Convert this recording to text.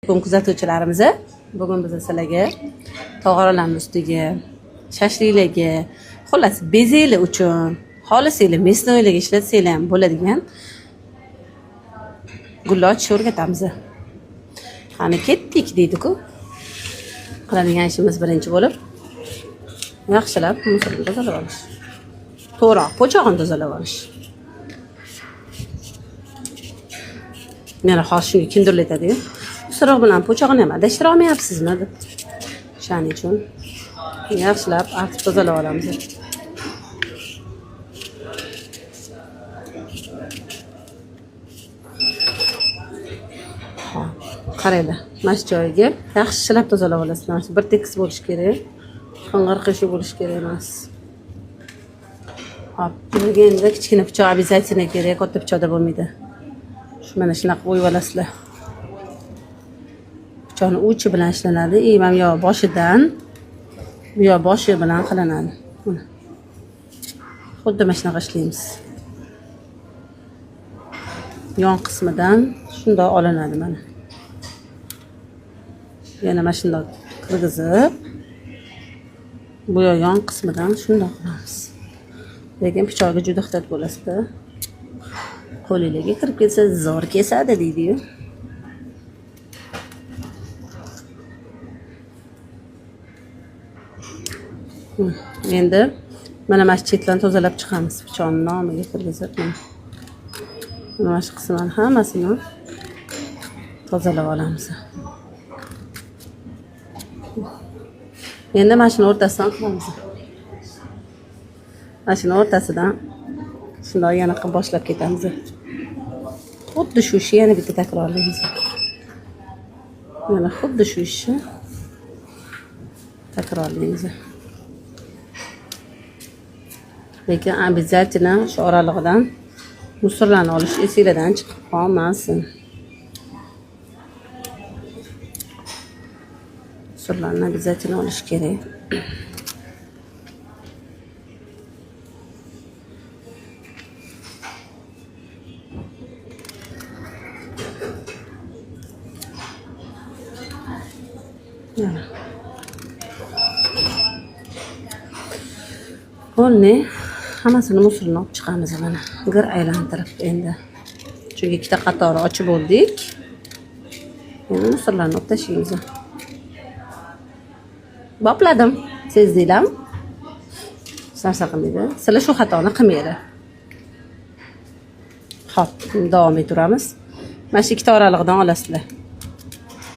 Bugun kuzatuvchilarimiz, bugun biz sizlarga tog'oralarning ustiga, shashliklarga, xullas bezaklar uchun, xolisinglar mesnoylarga ishlatsanglar ham bo'ladigan gullar ochishni o'rgatamiz. Qani ketdik deydi-ku. Qiladigan ishimiz birinchi bo'lib yaxshilab musorni tozalab olish. To'g'ri, po'chog'ini tozalab olish. Meni hozir shunga kindirlatadi-yu. Musoroq bilan po'chog'ini ham adashtira olmayapsizmi deb. Shuning uchun yaxshilab artib tozalab olamiz. Qaranglar, mana shu joyiga yaxshilab tozalab olasizlar. Bir tekis bo'lish kerak. Qing'ir qishi bo'lish kerak emas. Hop, bunga endi kichkina pichoq обязательно kerak, katta pichoqda bo'lmaydi. Mana shunaqa qo'yib olasizlar. Pichoqni uchi bilan ishlanadi, mana yo boshidan, bu yo boshi bilan qilinadi. Xuddi mana shunaqa ishlaymiz. Yon qismidan shunday olinadi mana. Yana mana shunday qirg'izib, bu yon qismidan shunday qilamiz. Lekin pichoqga juda ehtiyot bo'lasizda. Qo'lingizga kirib ketsa zo'r kesadi deydi-yu. Endi mana shu chetlarni tozalab chiqamiz. Pichoqning nomiga kirgizib, mana shu qismlarni hammasini tozalab olamiz. Endi mana shuni o'rtasidan qilamiz. Mana shuni o'rtasidan shunday yana qilib boshlab ketamiz. Xuddi shu ishni yana bitta takrorlaymiz. Mana xuddi shu ishni takrorlaymiz. Lekin обязательно shu oralig'idan musorlarni olish esingizdan chiqib qolmasin. Musorlarni обязательно olish kerak. Bo'lni hammasini musorni olib chiqamiz mana. Gir aylantirib endi. Chunki ikkita qator ochib bo'ldik. Endi musorlarni olib tashlaymiz. Bopladim. Sezdinglarmi? Sarsa qilmaydi. Sizlar shu xatoni qilmanglar. Xo'p, davom etamiz. Mana shu ikkita oralig'idan olasizlar.